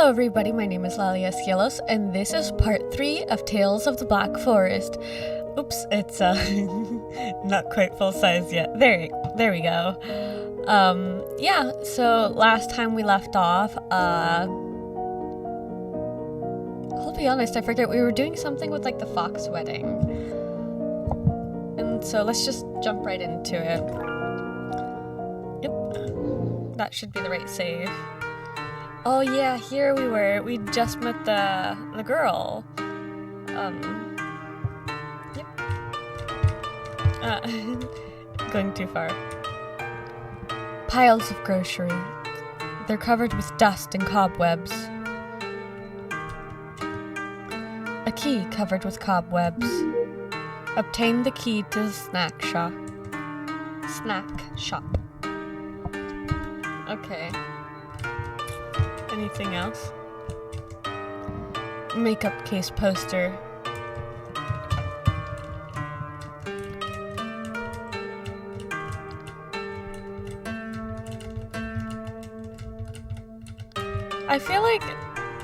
Hello everybody, my name is Lalia Cielos, and this is part 3 of Tales of the Black Forest. Oops, it's not quite full size yet. There we go. Yeah, so last time we left off, I'll be honest, I forget we were doing something with like the fox wedding. And so let's just jump right into it. Yep, that should be the right save. Oh yeah, here we were. We just met the girl. Yep. Going too far. Piles of grocery. They're covered with dust and cobwebs. A key covered with cobwebs. Obtain the key to the snack shop. Okay. Anything else? Makeup case poster. I feel like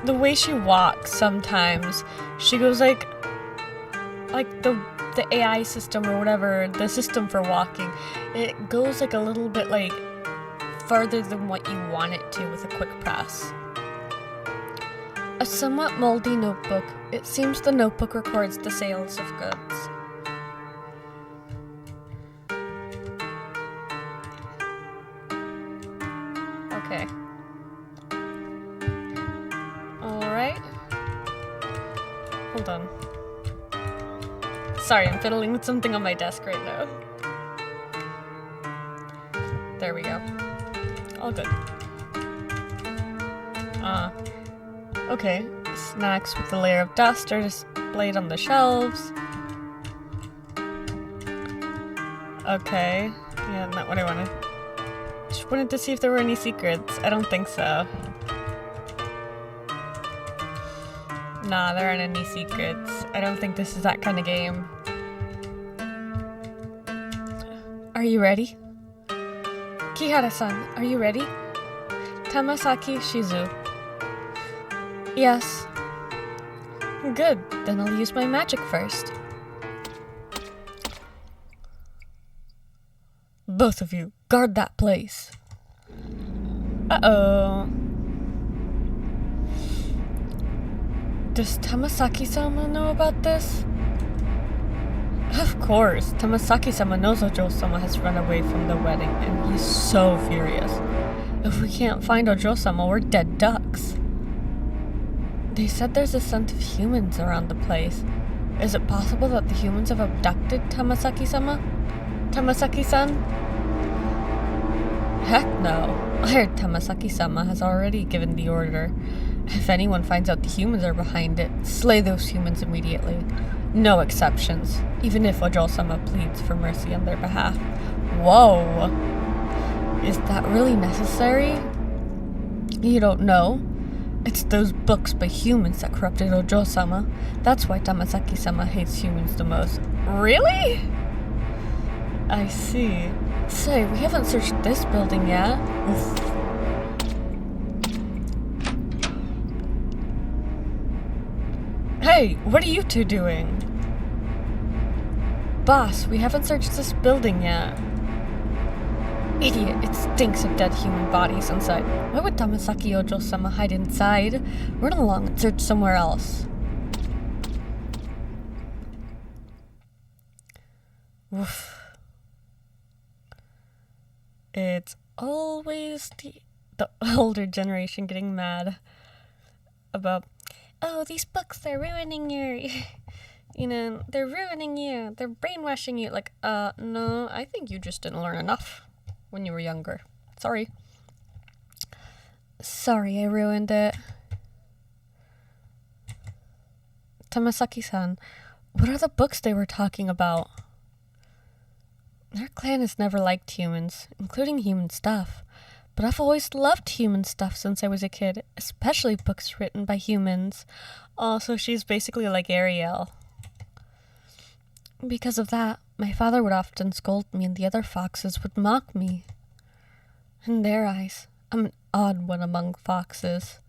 the way she walks sometimes, she goes like the AI system or whatever, the system for walking, it goes like a little bit like farther than what you want it to with a quick press. A somewhat moldy notebook. It seems the notebook records the sales of goods. Okay. Alright. Hold on. Sorry, I'm fiddling with something on my desk right now. There we go. All good. Okay. Snacks with a layer of dust are displayed on the shelves. Okay. Yeah, not what I wanted. Just wanted to see if there were any secrets. I don't think so. Nah, there aren't any secrets. I don't think this is that kind of game. Are you ready? Kihara-san, are you ready? Tamasaki Shizu. Yes. Good, then I'll use my magic first. Both of you, guard that place. Uh-oh. Does Tamasaki-sama know about this? Of course, Tamasaki-sama knows Ojo-sama has run away from the wedding, and he's so furious. If we can't find Ojo-sama, we're dead ducks. They said there's a scent of humans around the place. Is it possible that the humans have abducted Tamasaki-sama? Tamasaki-san? Heck no. I heard Tamasaki-sama has already given the order. If anyone finds out the humans are behind it, slay those humans immediately. No exceptions, even if Ojo-sama pleads for mercy on their behalf. Whoa! Is that really necessary? You don't know? It's those books by humans that corrupted Ojo-sama. That's why Tamasaki-sama hates humans the most. Really? I see. Say, we haven't searched this building yet. Oof. Hey, what are you two doing? Boss, we haven't searched this building yet. Idiot, it stinks of dead human bodies inside. Why would Tamasaki Ojo-sama hide inside? Run along and search somewhere else. Woof. It's always the older generation getting mad about, oh, these books, they're ruining your, they're ruining you. They're brainwashing you. Like, no, I think you just didn't learn enough when you were younger. Sorry. Sorry, I ruined it. Tamasaki-san, what are the books they were talking about? Our clan has never liked humans, including human stuff. But I've always loved human stuff since I was a kid, especially books written by humans. Oh, so she's basically like Ariel. Because of that, my father would often scold me and the other foxes would mock me. In their eyes, I'm an odd one among foxes.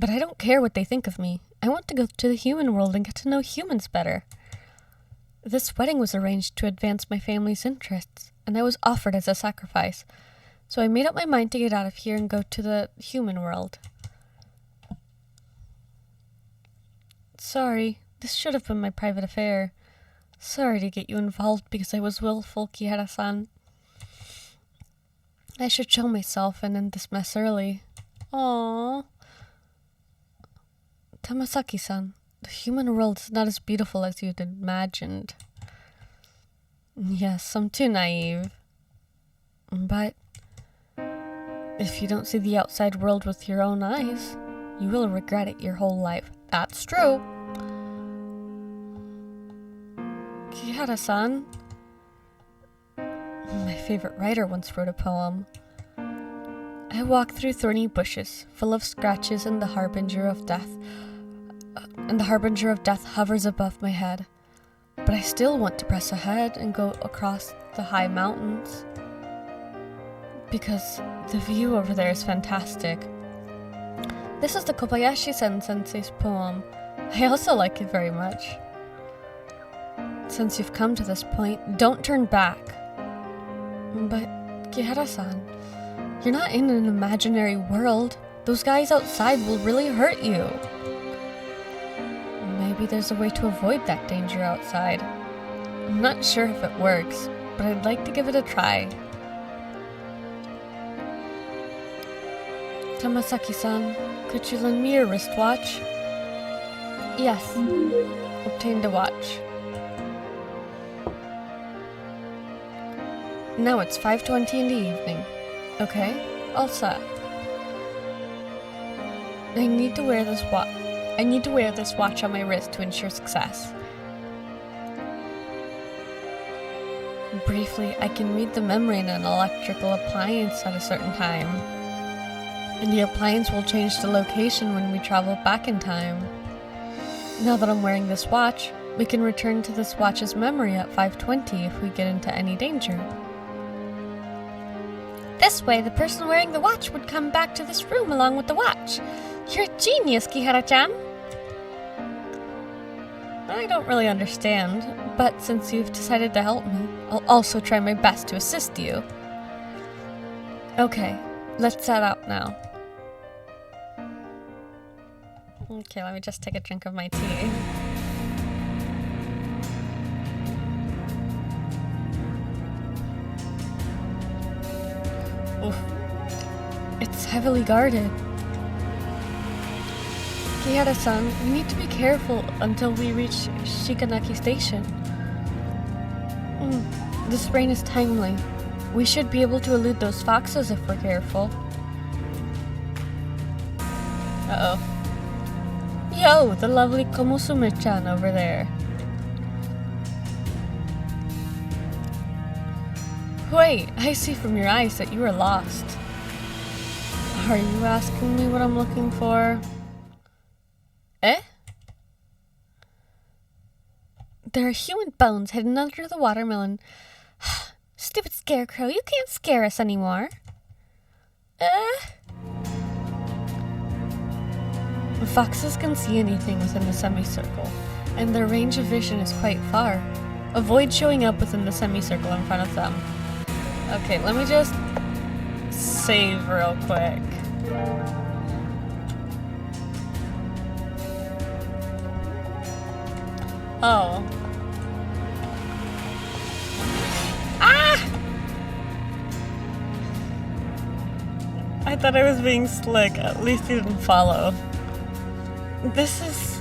But I don't care what they think of me. I want to go to the human world and get to know humans better. This wedding was arranged to advance my family's interests, and I was offered as a sacrifice. So I made up my mind to get out of here and go to the human world. Sorry, this should have been my private affair. Sorry to get you involved because I was willful, Kihara-san. I should show myself and end this mess early. Aww. Tamasaki-san, the human world is not as beautiful as you'd imagined. Yes, I'm too naive. But if you don't see the outside world with your own eyes, you will regret it your whole life. That's true. Kihara-san. My favorite writer once wrote a poem. I walk through thorny bushes, full of scratches, and the harbinger of death hovers above my head. But I still want to press ahead and go across the high mountains. Because the view over there is fantastic. This is the Kobayashi-sen sensei's poem. I also like it very much. Since you've come to this point, don't turn back. But, Kihara-san, you're not in an imaginary world. Those guys outside will really hurt you. Maybe there's a way to avoid that danger outside. I'm not sure if it works, but I'd like to give it a try. Tamasaki-san, could you lend me your wristwatch? Yes. Obtained a watch. Now it's 5:20 in the evening. Okay, all set. I need to wear this watch on my wrist to ensure success. Briefly, I can read the memory in an electrical appliance at a certain time. And the appliance will change the location when we travel back in time. Now that I'm wearing this watch, we can return to this watch's memory at 5:20 if we get into any danger. This way, the person wearing the watch would come back to this room along with the watch. You're a genius, Kihara-chan. I don't really understand, but since you've decided to help me, I'll also try my best to assist you. Okay, let's set out now. Okay, let me just take a drink of my tea. Oof. It's heavily guarded. Kihara-san, we need to be careful until we reach Shikanaki Station. This rain is timely. We should be able to elude those foxes if we're careful. Uh-oh. Yo, the lovely Komusume-chan over there. Wait, I see from your eyes that you are lost. Are you asking me what I'm looking for? Eh? There are human bones hidden under the watermelon. Stupid scarecrow, you can't scare us anymore. Foxes can see anything within the semicircle, and their range of vision is quite far. Avoid showing up within the semicircle in front of them. Okay, let me just save real quick. Oh. Ah! I thought I was being slick. At least he didn't follow. This is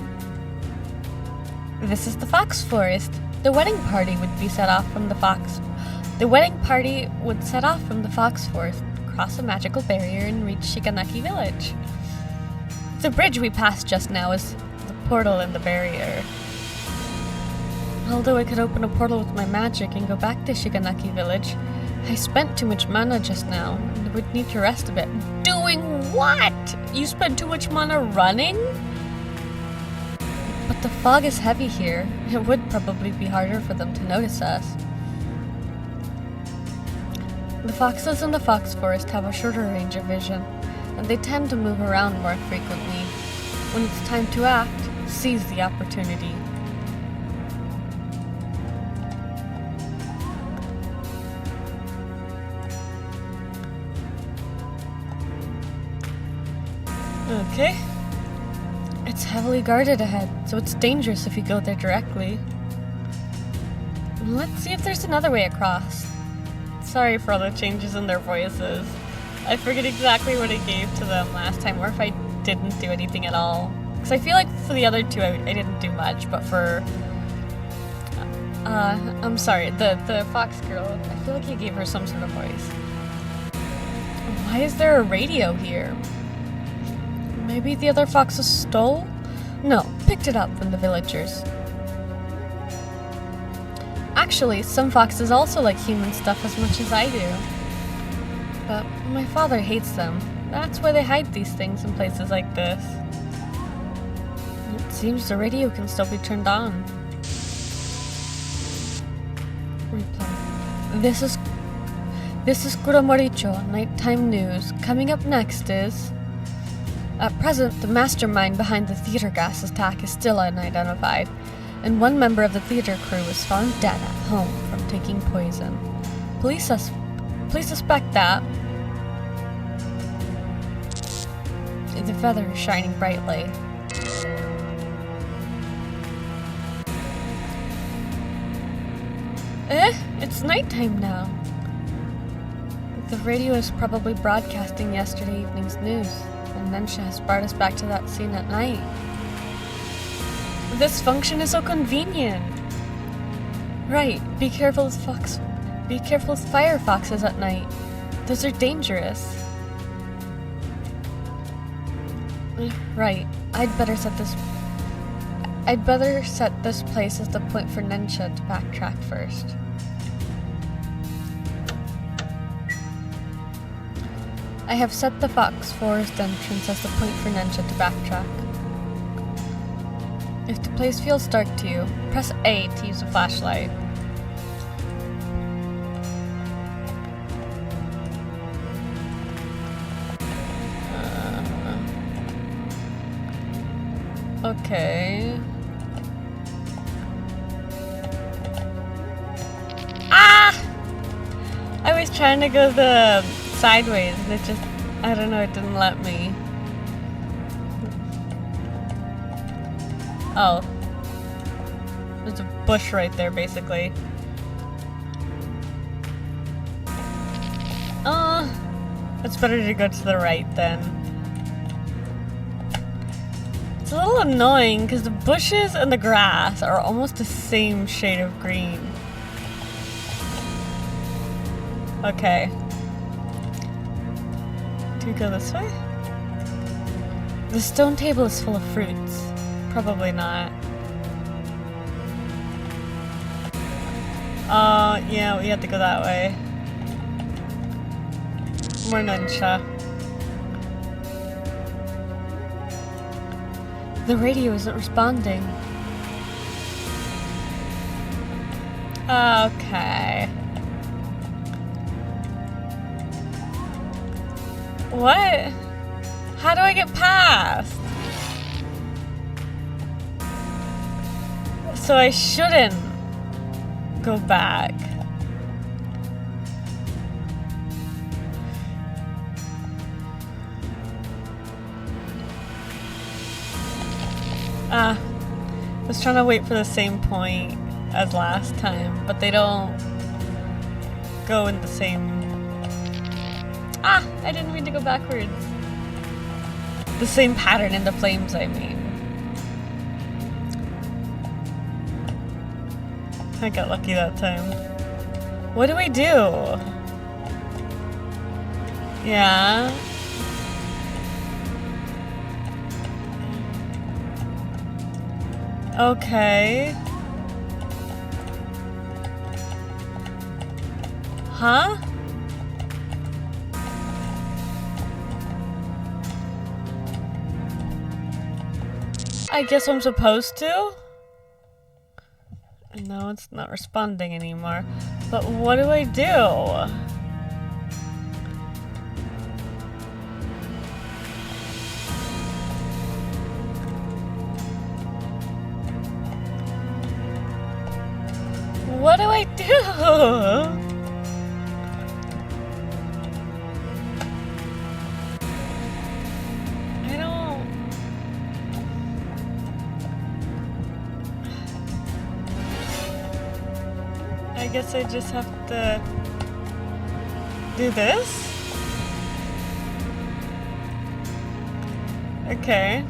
the Fox Forest. The wedding party would be set off from the Fox. The wedding party would set off from the Fox Forest, cross a magical barrier, and reach Shikanaki Village. The bridge we passed just now is the portal in the barrier. Although I could open a portal with my magic and go back to Shikanaki Village, I spent too much mana just now, and would need to rest a bit. Doing what? You spent too much mana running? But the fog is heavy here. It would probably be harder for them to notice us. The foxes in the Fox Forest have a shorter range of vision, and they tend to move around more frequently. When it's time to act, seize the opportunity. Okay. It's heavily guarded ahead, so it's dangerous if you go there directly. Let's see if there's another way across. Sorry for all the changes in their voices. I forget exactly what I gave to them last time, or if I didn't do anything at all. Because I feel like for the other two, I didn't do much, but for... I'm sorry, the fox girl, I feel like you gave her some sort of voice. Why is there a radio here? Maybe the other foxes stole? No, picked it up from the villagers. Actually, some foxes also like human stuff as much as I do. But my father hates them. That's why they hide these things in places like this. It seems the radio can still be turned on. Replay. This is Kuromoricho, nighttime news. Coming up next is... At present, the mastermind behind the theater gas attack is still unidentified, and one member of the theater crew was found dead at home from taking poison. Police suspect that the feather is shining brightly. It's nighttime now. The radio is probably broadcasting yesterday evening's news. And Nensha has brought us back to that scene at night. This function is so convenient. Right, be careful with fire foxes at night. Those are dangerous. Right, I'd better set this place as the point for Nensha to backtrack first. I have set the Fox Forest entrance as the point for Nensha to backtrack. If the place feels dark to you, press A to use a flashlight. Okay. Ah! I was trying to go the sideways and it just, I don't know, it didn't let me. Oh. There's a bush right there, basically. It's better to go to the right then. It's a little annoying because the bushes and the grass are almost the same shade of green. Okay. Do we go this way? The stone table is full of fruits. Probably not. Yeah, we have to go that way. More Nensha. The radio isn't responding. Okay. What? How do I get past? So I shouldn't go back. I was trying to wait for the same point as last time, but they don't go in the same... I didn't mean to go backwards. The same pattern in the flames, I mean. I got lucky that time. What do we do? Yeah. Okay. Huh? I guess I'm supposed to? No, it's not responding anymore. But what do I do? What do I do? I guess I just have to do this? Okay.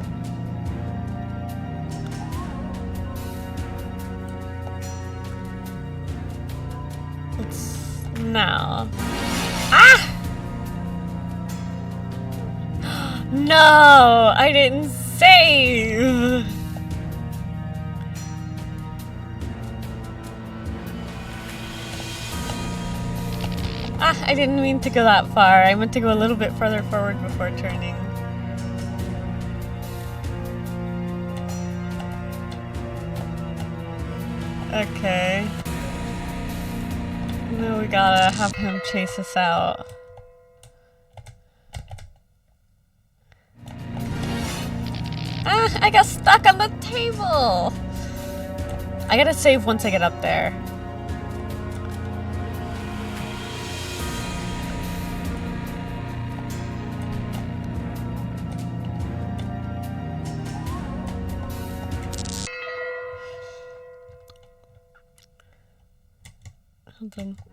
It's now. Ah! No! I didn't save! Ah, I didn't mean to go that far. I meant to go a little bit further forward before turning. Okay. Now we gotta have him chase us out. Ah, I got stuck on the table! I gotta save once I get up there.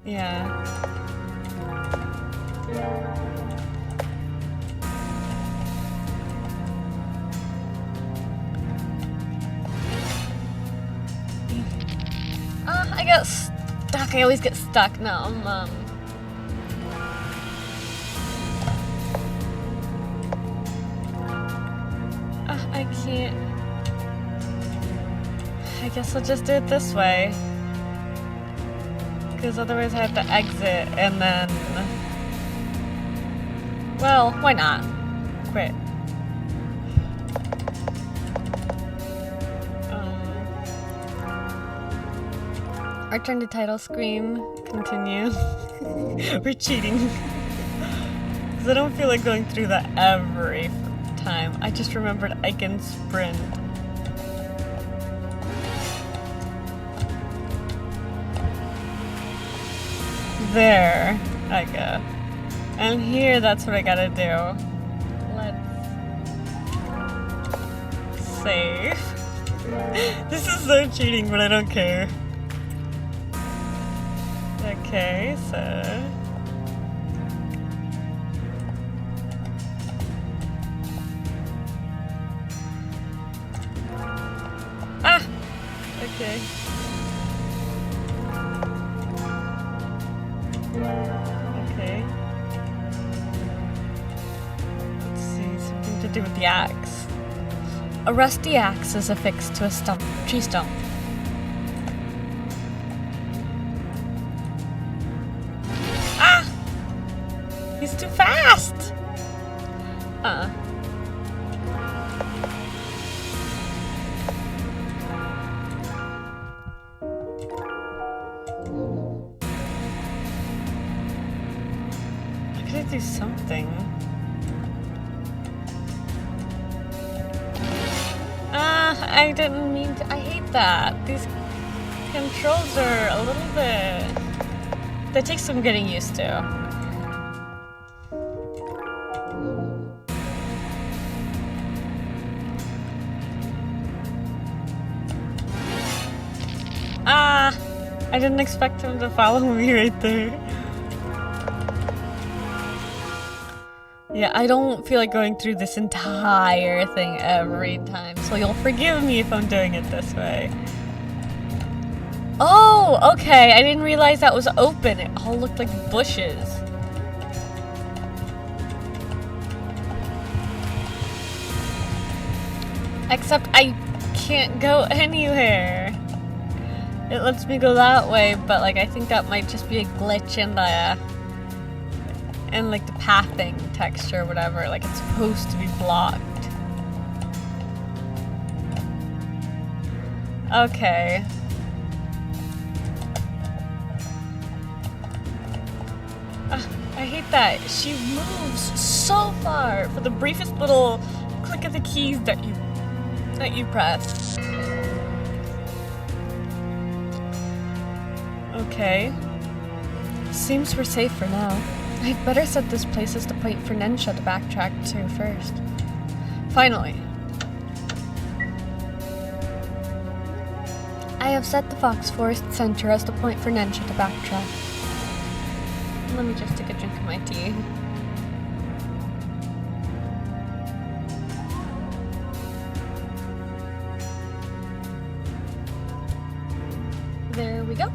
Yeah. I got stuck. I always get stuck now. I can't. I guess I'll just do it this way. Because otherwise I have to exit and then... Well, why not? Quit. Return to title screen. Continue. We're cheating. Because I don't feel like going through that every time. I just remembered I can sprint. There I go. And here, that's what I gotta do. Let's save. This is so cheating, but I don't care. Okay, so... Ah! Okay. Okay. Let's see, something to do with the axe. A rusty axe is affixed to a tree stump. Ah! He's too fast! Do something. I didn't mean to. I hate that. These controls are a little bit... That takes some getting used to. I didn't expect him to follow me right there. Yeah, I don't feel like going through this entire thing every time, so you'll forgive me if I'm doing it this way. Oh, okay, I didn't realize that was open. It all looked like bushes. Except I can't go anywhere. It lets me go that way, but like I think that might just be a glitch in the... and like the pathing texture or whatever, like it's supposed to be blocked. Okay. I hate that. She moves so far for the briefest little click of the keys that you press. Okay. Seems we're safe for now. I'd better set this place as the point for Nensha to backtrack to first. Finally. I have set the Fox Forest Center as the point for Nensha to backtrack. Let me just take a drink of my tea. There we go.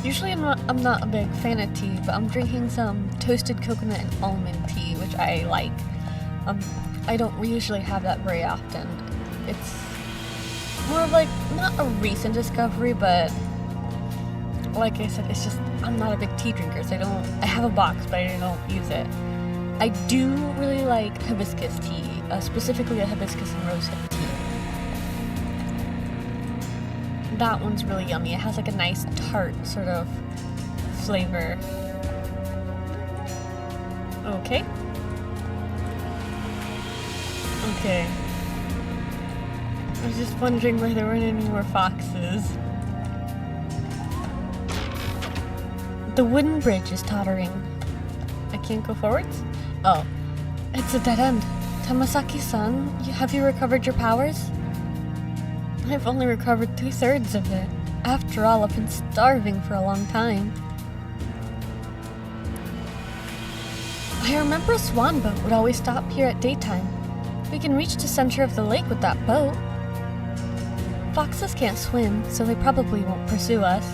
Usually I'm not a big fan of tea, but I'm drinking some toasted coconut and almond tea, which I like. I don't usually have that very often. It's more of like, not a recent discovery, but like I said, it's just, I'm not a big tea drinker, so I have a box, but I don't use it. I do really like hibiscus tea, specifically a hibiscus and rosehip tea. That one's really yummy. It has like a nice tart sort of flavor. Okay. Okay. I was just wondering why there weren't any more foxes. The wooden bridge is tottering. I can't go forwards? Oh. It's a dead end. Tamasaki-san, have you recovered your powers? I've only recovered 2/3 of it. After all, I've been starving for a long time. I remember a swan boat would always stop here at daytime. We can reach the center of the lake with that boat. Foxes can't swim, so they probably won't pursue us.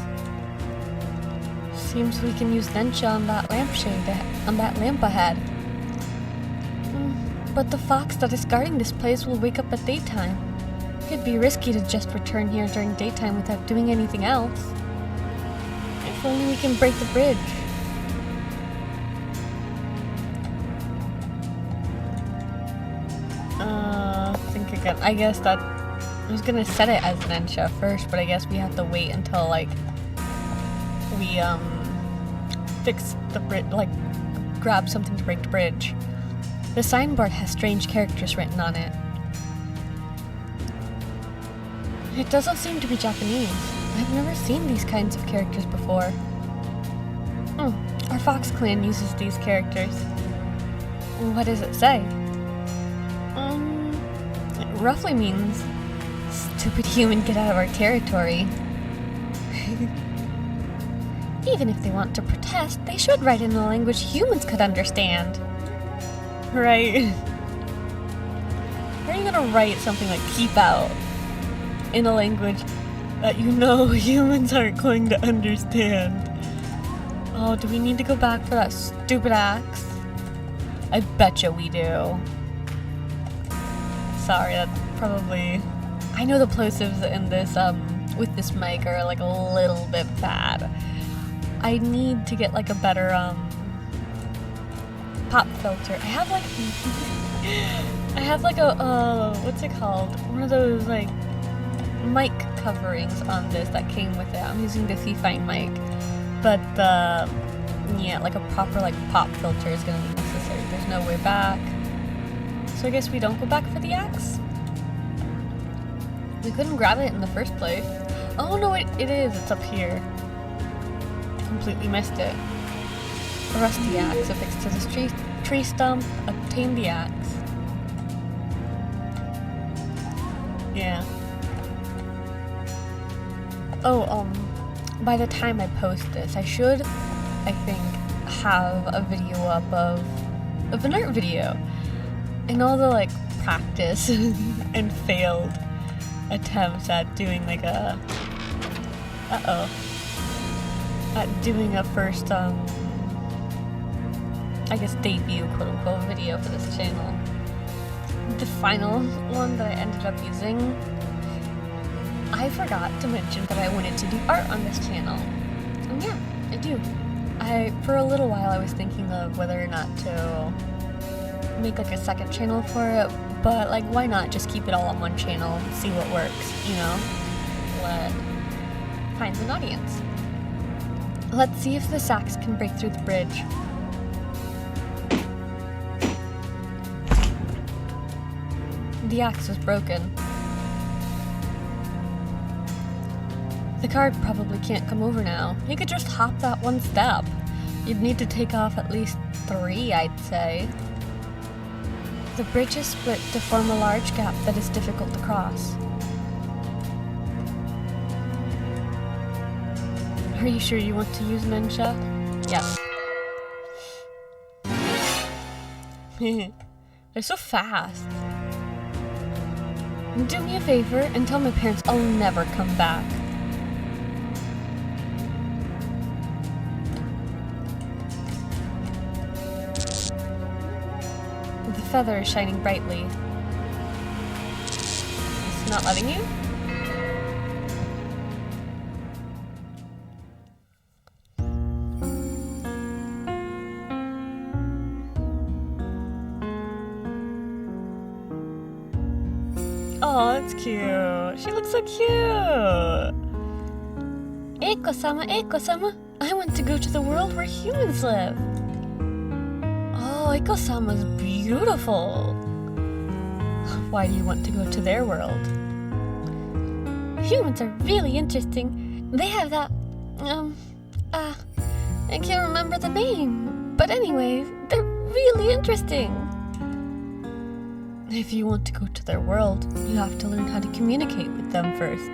Seems we can use Nensha on that lamp ahead. But the fox that is guarding this place will wake up at daytime. It'd be risky to just return here during daytime without doing anything else. If only we can break the bridge. Think again. I guess that I was gonna set it as Nensha first, but I guess we have to wait until like we fix the bridge, like grab something to break the bridge. The signboard has strange characters written on it. It doesn't seem to be Japanese. I've never seen these kinds of characters before. Our Fox clan uses these characters. What does it say? It roughly means, "Stupid human, get out of our territory." Even if they want to protest, they should write in a language humans could understand. Right. How are you gonna write something like "keep out" in a language that you know humans aren't going to understand? Oh, do we need to go back for that stupid axe? I betcha we do. Sorry, that's probably... I know the plosives in this, with this mic are like a little bit bad. I need to get like a better, pop filter. I have like a, what's it called? One of those like mic coverings on this that came with it. I'm using the Fifine mic, but yeah, like a proper like pop filter is gonna be necessary. There's no way back, so I guess we don't go back for the axe. We couldn't grab it in the first place. Oh no, it is. It's up here. Completely missed it. A rusty axe affixed to this tree stump. Obtain the axe. Yeah. Oh, by the time I post this, I should, I think, have a video up of an art video. And all the, like, practice and failed attempts at doing, like, at doing a first, I guess, debut, quote-unquote, video for this channel. The final one that I ended up using, I forgot to mention that I wanted to do art on this channel. And yeah, I do. For a little while I was thinking of whether or not to make like a second channel for it, but like why not just keep it all on one channel and see what works, you know? Find an audience. Let's see if this axe can break through the bridge. The axe was broken. The card probably can't come over now. He could just hop that one step. You'd need to take off at least 3, I'd say. The bridge is split to form a large gap that is difficult to cross. Are you sure you want to use Nensha? Yes. They're so fast. Do me a favor and tell my parents I'll never come back. The feather is shining brightly. It's not letting you? Oh, that's cute. She looks so cute. Eiko-sama, Eiko-sama, I want to go to the world where humans live. Oh, Eiko-sama's beautiful. Why do you want to go to their world? Humans are really interesting. They have that, I can't remember the name. But anyway, they're really interesting. If you want to go to their world, you have to learn how to communicate with them first.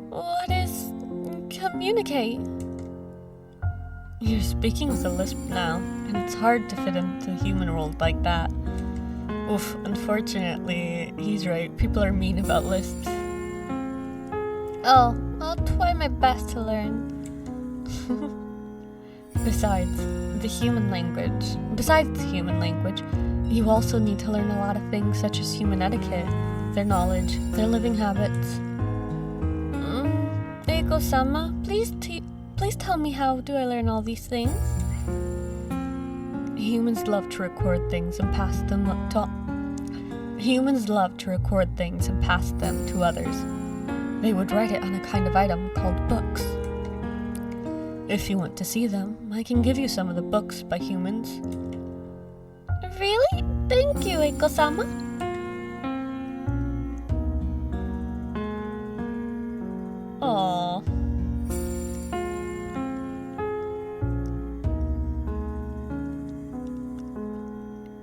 What is communicate? You're speaking with a lisp now, and it's hard to fit into the human world like that. Oof, unfortunately, he's right. People are mean about lisps. Oh, I'll try my best to learn. Besides the human language, you also need to learn a lot of things such as human etiquette, their knowledge, their living habits. Eiko-sama, please tell me, how do I learn all these things? Humans love to record things and pass them to others. They would write it on a kind of item called books. If you want to see them, I can give you some of the books by humans. Really? Thank you, Eiko-sama. Aww.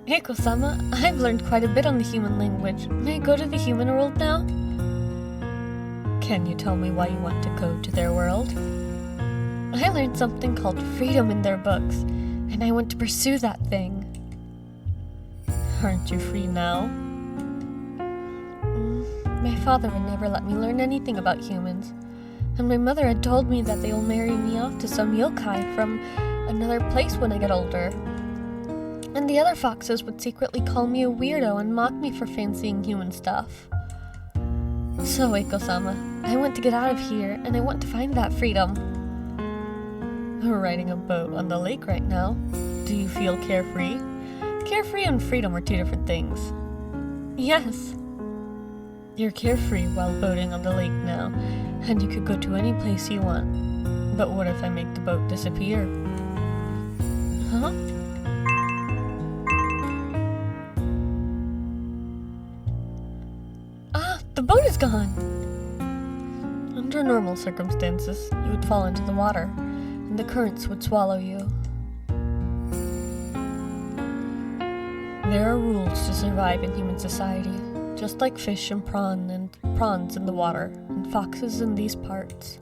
Eiko-sama, I've learned quite a bit on the human language. May I go to the human world now? Can you tell me why you want to go to their world? I learned something called freedom in their books, and I want to pursue that thing. Aren't you free now? My father would never let me learn anything about humans, and my mother had told me that they will marry me off to some yokai from another place when I get older. And the other foxes would secretly call me a weirdo and mock me for fancying human stuff. So, Eiko-sama, I want to get out of here, and I want to find that freedom. We're riding a boat on the lake right now. Do you feel carefree? Carefree and freedom are 2 different things. Yes. You're carefree while boating on the lake now, and you could go to any place you want. But what if I make the boat disappear? Huh? Ah, the boat is gone! Under normal circumstances, you would fall into the water, and the currents would swallow you. There are rules to survive in human society, just like fish and prawns in the water, and foxes in these parts.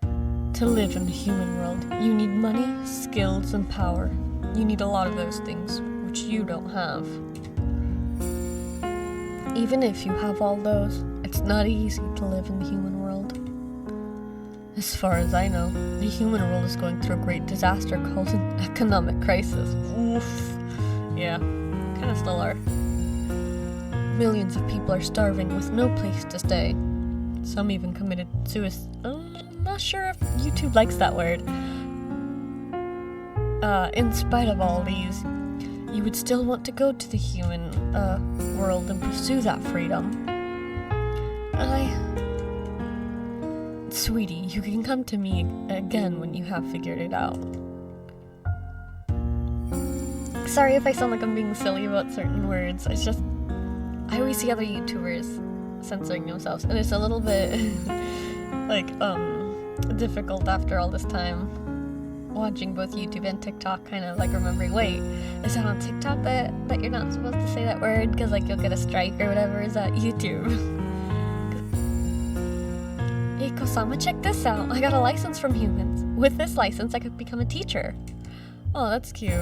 To live in the human world, you need money, skills, and power. You need a lot of those things, which you don't have. Even if you have all those, it's not easy to live in the human world. As far as I know, the human world is going through a great disaster called an economic crisis. Oof. Yeah, kinda still are. Millions of people are starving with no place to stay. Some even committed suicide. I'm not sure if YouTube likes that word. In spite of all these, you would still want to go to the human world and pursue that freedom. Sweetie, you can come to me again when you have figured it out. Sorry if I sound like I'm being silly about certain words. I always see other YouTubers censoring themselves, and it's a little bit like difficult after all this time watching both YouTube and TikTok, kind of like remembering, wait, is that on TikTok that you're not supposed to say that word because like you'll get a strike or whatever? Is that YouTube? Hey Kosama, check this out. I got a license from humans. With this license I could become a teacher. Oh, that's cute.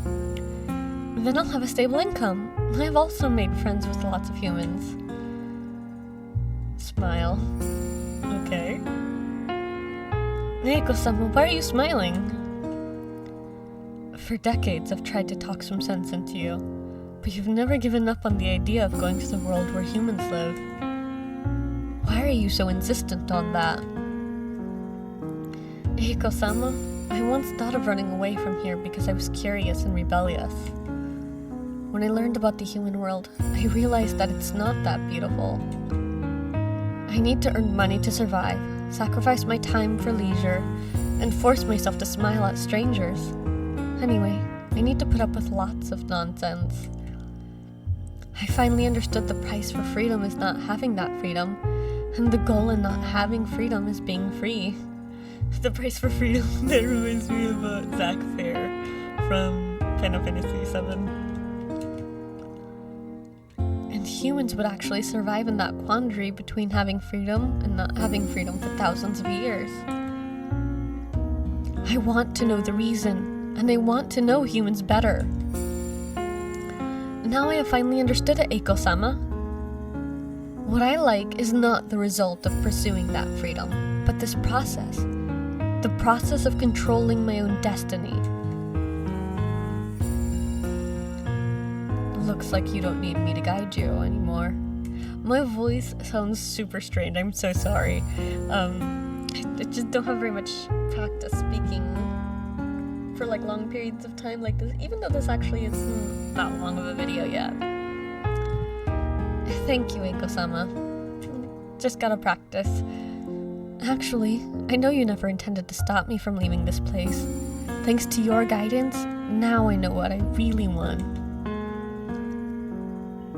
Then I'll have a stable income. I've also made friends with lots of humans. Smile. Okay. Hey Kosama, why are you smiling? For decades I've tried to talk some sense into you, but you've never given up on the idea of going to the world where humans live. Why are you so insistent on that? Hey Kosama, I once thought of running away from here because I was curious and rebellious. When I learned about the human world, I realized that it's not that beautiful. I need to earn money to survive, sacrifice my time for leisure, and force myself to smile at strangers. Anyway, I need to put up with lots of nonsense. I finally understood the price for freedom is not having that freedom, and the goal in not having freedom is being free. The price for freedom, that reminds me of Zack Fair from Final Fantasy VII. And humans would actually survive in that quandary between having freedom and not having freedom for thousands of years. I want to know the reason, and I want to know humans better. Now I have finally understood it, Eiko-sama. What I like is not the result of pursuing that freedom, but this process. The process of controlling my own destiny. Looks like you don't need me to guide you anymore. My voice sounds super strained, I'm so sorry. I just don't have very much practice speaking for like long periods of time like this, even though this actually isn't that long of a video yet. Thank you, Eiko-sama. Just gotta practice. Actually, I know you never intended to stop me from leaving this place. Thanks to your guidance, now I know what I really want.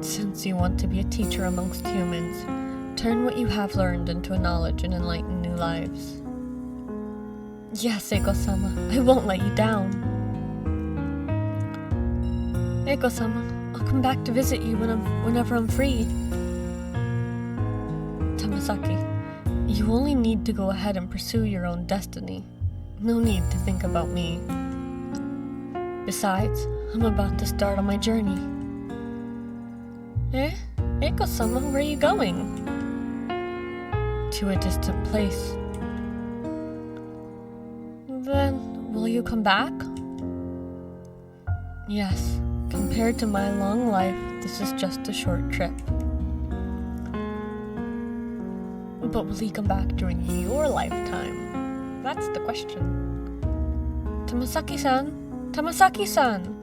Since you want to be a teacher amongst humans, turn what you have learned into a knowledge and enlighten new lives. Yes, Eiko-sama, I won't let you down. Eiko-sama, I'll come back to visit you whenever I'm free. Tamasaki, you only need to go ahead and pursue your own destiny. No need to think about me. Besides, I'm about to start on my journey. Eiko-sama, where are you going? To a distant place. Then, will you come back? Yes, compared to my long life, this is just a short trip. But will he come back during your lifetime? That's the question. Tamasaki-san! Tamasaki-san!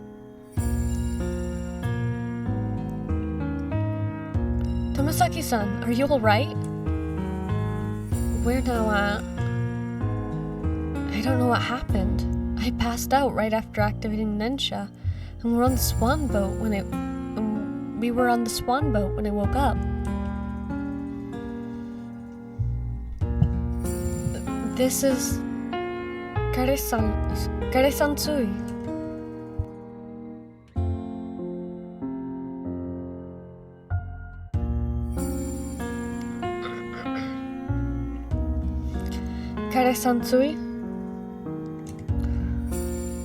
Tamasaki-san, are you alright? Where now at? I don't know what happened. I passed out right after activating Nensha, and we were on the swan boat when I woke up. This is Kare-sansui. Kare-sansui?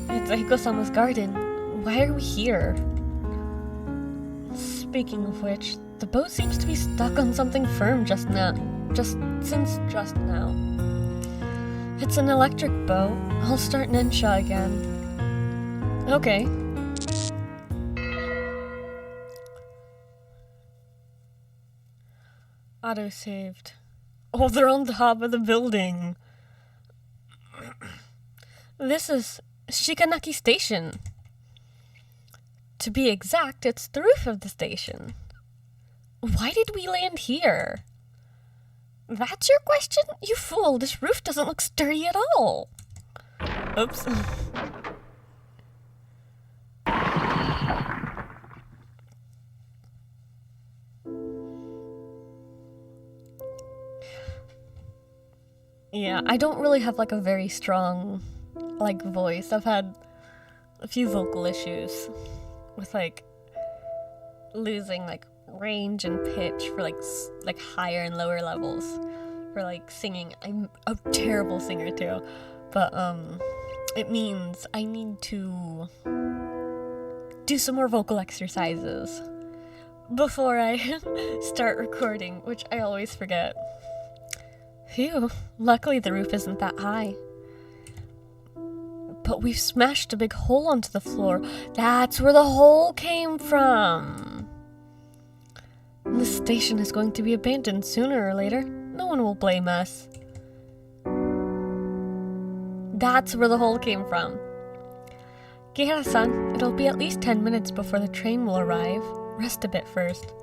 It's Eiko-sama's garden. Why are we here? Speaking of which, the boat seems to be stuck on something firm just now. Just now. It's an electric boat. I'll start Nensha again. Okay. Auto-saved. Oh, they're on the top of the building. This is Shikanaki Station. To be exact, it's the roof of the station. Why did we land here? That's your question? You fool, this roof doesn't look sturdy at all. Oops. Yeah, I don't really have like a very strong like voice. I've had a few vocal issues with like losing like range and pitch for like higher and lower levels for like singing. I'm a terrible singer too, but it means I need to do some more vocal exercises before I start recording, which I always forget. Phew, luckily the roof isn't that high. But we've smashed a big hole onto the floor. That's where the hole came from. The station is going to be abandoned sooner or later. No one will blame us. That's where the hole came from. Kihara-san, it'll be at least 10 minutes before the train will arrive. Rest a bit first.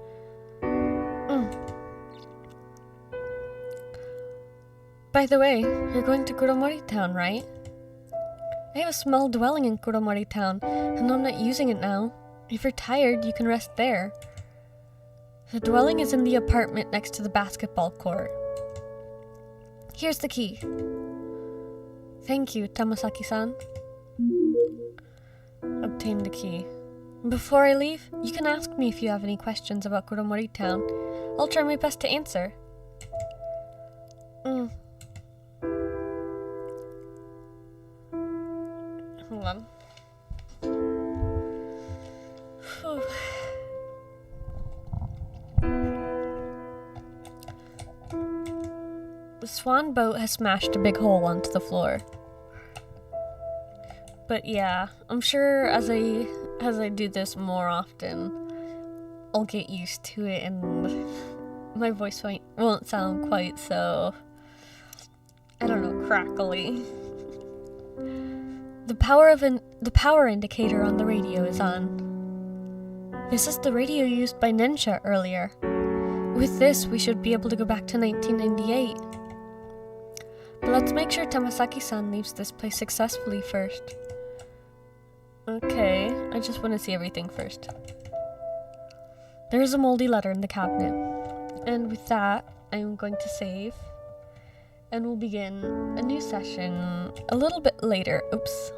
By the way, you're going to Kuromori Town, right? I have a small dwelling in Kuromori Town, and I'm not using it now. If you're tired, you can rest there. The dwelling is in the apartment next to the basketball court. Here's the key. Thank you, Tamasaki-san. Obtain the key. Before I leave, you can ask me if you have any questions about Kuromori Town. I'll try my best to answer. Hold on. The swan boat has smashed a big hole onto the floor. But yeah, I'm sure as I do this more often, I'll get used to it and my voice won't sound quite so, I don't know, crackly. The power indicator on the radio is on. This is the radio used by Nensha earlier. With this, we should be able to go back to 1998. But let's make sure Tamasaki-san leaves this place successfully first. Okay, I just want to see everything first. There is a moldy letter in the cabinet. And with that, I'm going to save. And we'll begin a new session a little bit later. Oops.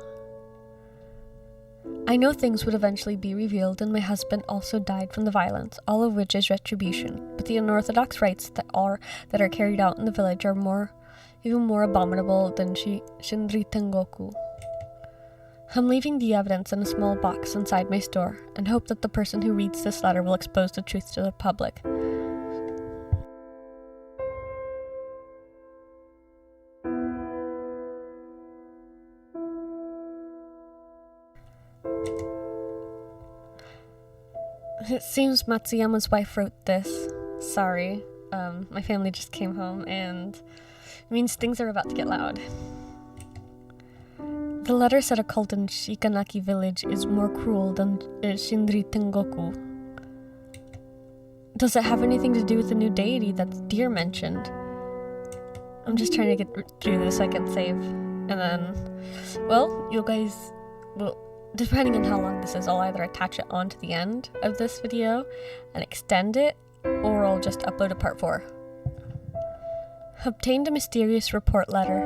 I know things would eventually be revealed, and my husband also died from the violence, all of which is retribution. But the unorthodox rites that are carried out in the village are even more abominable than Shinri Tengoku. I'm leaving the evidence in a small box inside my store, and hope that the person who reads this letter will expose the truth to the public. It seems Matsuyama's wife wrote this. Sorry, my family just came home and it means things are about to get loud. The letter said a cult in Shikanaki village is more cruel than Shinri Tengoku. Does it have anything to do with the new deity that Deer mentioned? I'm just trying to get through this so I can save. And then, well, you guys will, depending on how long this is, I'll either attach it onto the end of this video and extend it, or I'll just upload a part 4. Obtained a mysterious report letter.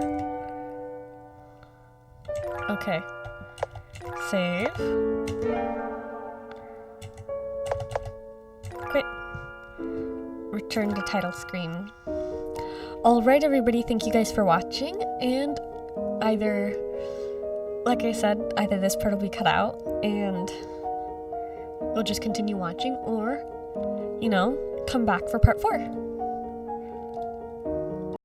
Okay. Save. Quit. Return to title screen. Alright everybody, thank you guys for watching, and either, like I said, either this part will be cut out and we'll just continue watching, or, come back for part 4.